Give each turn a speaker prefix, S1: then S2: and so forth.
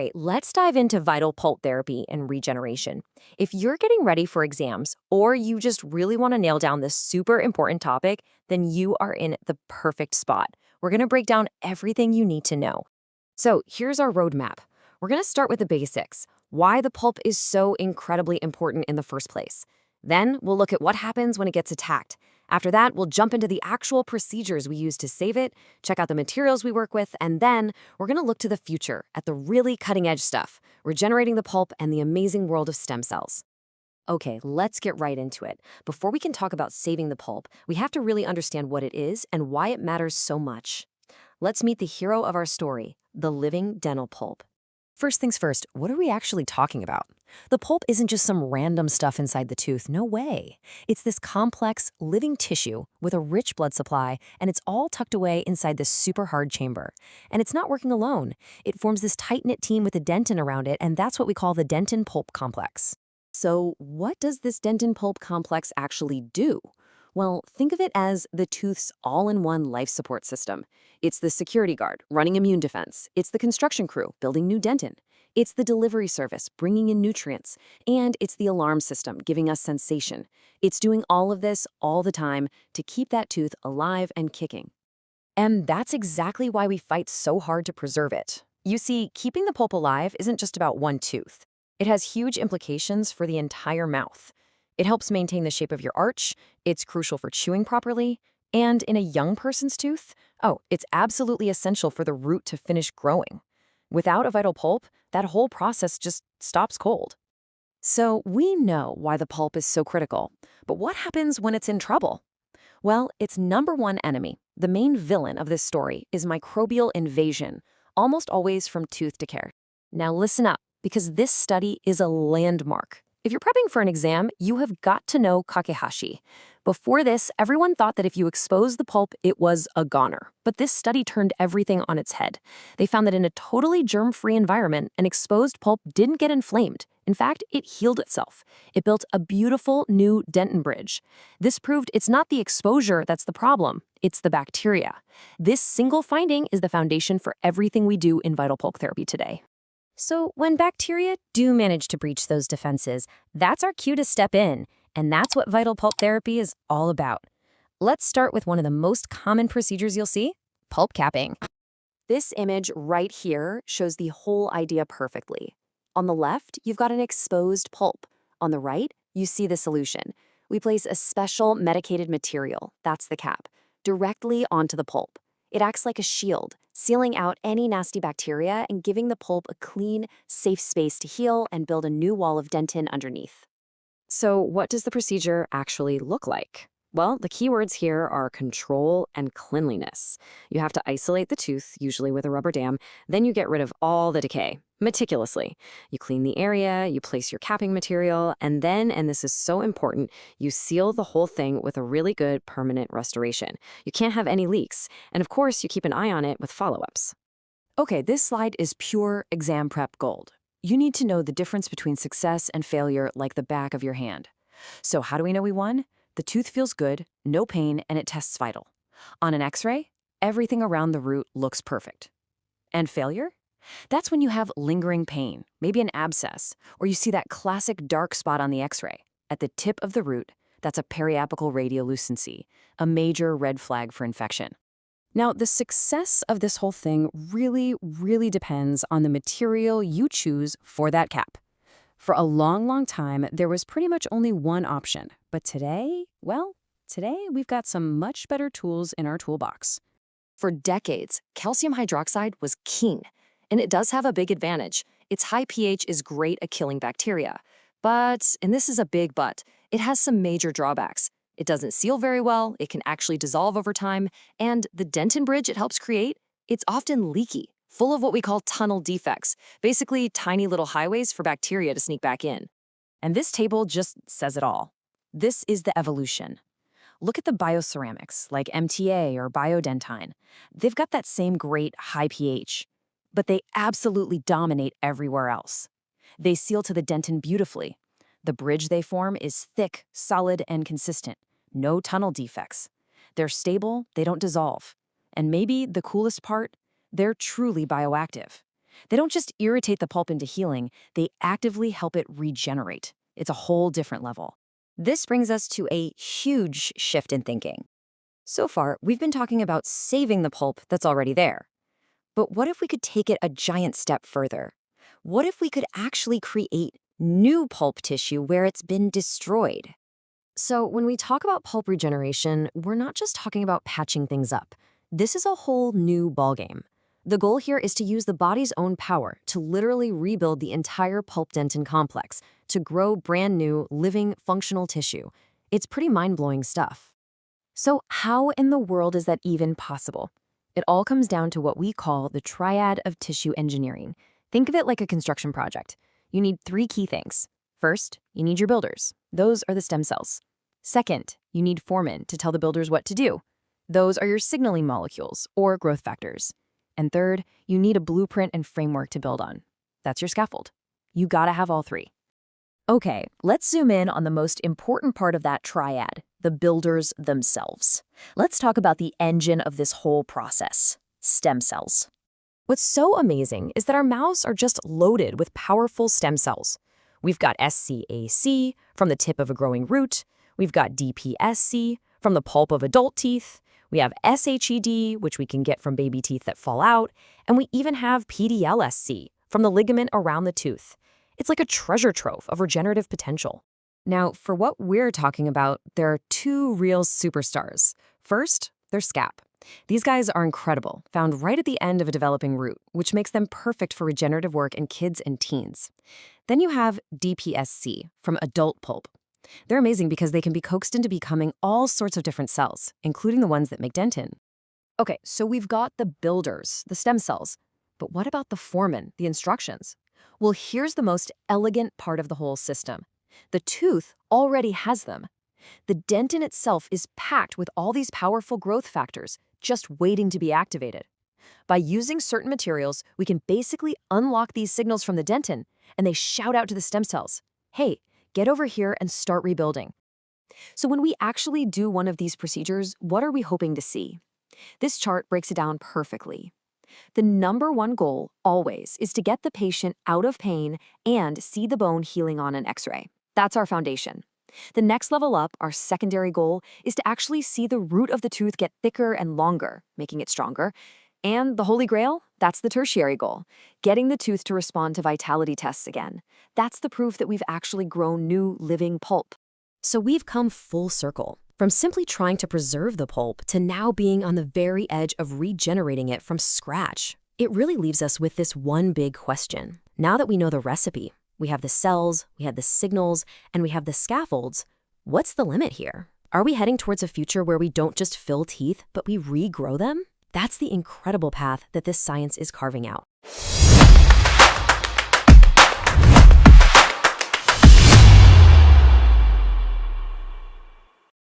S1: right, let's dive into vital pulp therapy and regeneration. If you're getting ready for exams or you just really want to nail down this super important topic, then you are in the perfect spot. We're going to break down everything you need to know. So here's our roadmap. We're going to start with the basics, why the pulp is so incredibly important in the first place. Then we'll look at what happens when it gets attacked. After that, we'll jump into the actual procedures we use to save it, check out the materials we work with, and then we're going to look to the future at the really cutting-edge stuff, regenerating the pulp and the amazing world of stem cells. Okay, let's get right into it. Before we can talk about saving the pulp, we have to really understand what it is and why it matters so much. Let's meet the hero of our story, the living dental pulp. First things first, what are we actually talking about? The pulp isn't just some random stuff inside the tooth, no way. It's this complex, living tissue with a rich blood supply, and it's all tucked away inside this super hard chamber. And it's not working alone. It forms this tight-knit team with a dentin around it, and that's what we call the dentin-pulp complex. So what does this dentin-pulp complex actually do? Well, think of it as the tooth's all-in-one life support system. It's the security guard running immune defense. It's the construction crew building new dentin. It's the delivery service bringing in nutrients. And it's the alarm system giving us sensation. It's doing all of this all the time to keep that tooth alive and kicking. And that's exactly why we fight so hard to preserve it. You see, keeping the pulp alive isn't just about one tooth. It has huge implications for the entire mouth. It helps maintain the shape of your arch, it's crucial for chewing properly, and in a young person's tooth, it's absolutely essential for the root to finish growing. Without a vital pulp, that whole process just stops cold. So we know why the pulp is so critical, but what happens when it's in trouble? Well, its number one enemy, the main villain of this story, is microbial invasion, almost always from tooth decay. Now listen up, because this study is a landmark. If you're prepping for an exam, you have got to know Kakehashi. Before this, everyone thought that if you exposed the pulp, it was a goner. But this study turned everything on its head. They found that in a totally germ-free environment, an exposed pulp didn't get inflamed. In fact, it healed itself. It built a beautiful new dentin bridge. This proved it's not the exposure that's the problem, it's the bacteria. This single finding is the foundation for everything we do in vital pulp therapy today. So when bacteria do manage to breach those defenses, that's our cue to step in, and that's what vital pulp therapy is all about. Let's start with one of the most common procedures you'll see, pulp capping. This image right here shows the whole idea perfectly. On the left, you've got an exposed pulp. On the right, you see the solution. We place a special medicated material, that's the cap, directly onto the pulp. It acts like a shield, sealing out any nasty bacteria and giving the pulp a clean, safe space to heal and build a new wall of dentin underneath. So what does the procedure actually look like? Well, the key words here are control and cleanliness. You have to isolate the tooth, usually with a rubber dam, then you get rid of all the decay, meticulously. You clean the area, you place your capping material, and then, and this is so important, you seal the whole thing with a really good permanent restoration. You can't have any leaks, and of course, you keep an eye on it with follow-ups. Okay, this slide is pure exam prep gold. You need to know the difference between success and failure like the back of your hand. So how do we know we won? The tooth feels good, no pain, and it tests vital. On an x-ray, everything around the root looks perfect. And failure? That's when you have lingering pain, maybe an abscess, or you see that classic dark spot on the x-ray. At the tip of the root, that's a periapical radiolucency, a major red flag for infection. Now, the success of this whole thing really depends on the material you choose for that cap. For a long time, there was pretty much only one option. But today, today we've got some much better tools in our toolbox. For decades, calcium hydroxide was king. And it does have a big advantage. Its high pH is great at killing bacteria. But, and this is a big but, it has some major drawbacks. It doesn't seal very well, it can actually dissolve over time, and the dentin bridge it helps create, it's often leaky, full of what we call tunnel defects, basically tiny little highways for bacteria to sneak back in. And this table just says it all. This is the evolution. Look at the bioceramics, like MTA or biodentine. They've got that same great high pH, but they absolutely dominate everywhere else. They seal to the dentin beautifully. The bridge they form is thick, solid, and consistent. No tunnel defects. They're stable, they don't dissolve. And maybe the coolest part, they're truly bioactive. They don't just irritate the pulp into healing, they actively help it regenerate. It's a whole different level. This brings us to a huge shift in thinking. So far, we've been talking about saving the pulp that's already there. But what if we could take it a giant step further? What if we could actually create new pulp tissue where it's been destroyed? So when we talk about pulp regeneration, we're not just talking about patching things up. This is a whole new ballgame. The goal here is to use the body's own power to literally rebuild the entire pulp-dentin complex to grow brand new, living, functional tissue. It's pretty mind-blowing stuff. So how in the world is that even possible? It all comes down to what we call the triad of tissue engineering. Think of it like a construction project. You need 3 key things. First, you need your builders. Those are the stem cells. Second, you need foremen to tell the builders what to do. Those are your signaling molecules, or growth factors. And third, you need a blueprint and framework to build on. That's your scaffold. You gotta have all 3. Okay, let's zoom in on the most important part of that triad, the builders themselves. Let's talk about the engine of this whole process, stem cells. What's so amazing is that our mouths are just loaded with powerful stem cells. We've got SCAC from the tip of a growing root. We've got DPSC from the pulp of adult teeth. We have SHED, which we can get from baby teeth that fall out. And we even have PDLSC from the ligament around the tooth. It's like a treasure trove of regenerative potential. Now, for what we're talking about, there are 2 real superstars. First, there's SCAP. These guys are incredible, found right at the end of a developing root, which makes them perfect for regenerative work in kids and teens. Then you have DPSC from adult pulp. They're amazing because they can be coaxed into becoming all sorts of different cells, including the ones that make dentin. Okay, so we've got the builders, the stem cells. But what about the foreman, the instructions? Well, here's the most elegant part of the whole system. The tooth already has them. The dentin itself is packed with all these powerful growth factors, just waiting to be activated. By using certain materials, we can basically unlock these signals from the dentin, and they shout out to the stem cells, hey, get over here and start rebuilding. So when we actually do one of these procedures, what are we hoping to see? This chart breaks it down perfectly. The number 1 goal, always, is to get the patient out of pain and see the bone healing on an X-ray. That's our foundation. The next level up, our secondary goal, is to actually see the root of the tooth get thicker and longer, making it stronger. And the holy grail? That's the tertiary goal, getting the tooth to respond to vitality tests again. That's the proof that we've actually grown new, living pulp. So we've come full circle, from simply trying to preserve the pulp to now being on the very edge of regenerating it from scratch. It really leaves us with this one big question. Now that we know the recipe, we have the cells, we have the signals, and we have the scaffolds, what's the limit here? Are we heading towards a future where we don't just fill teeth, but we regrow them? That's the incredible path that this science is carving out.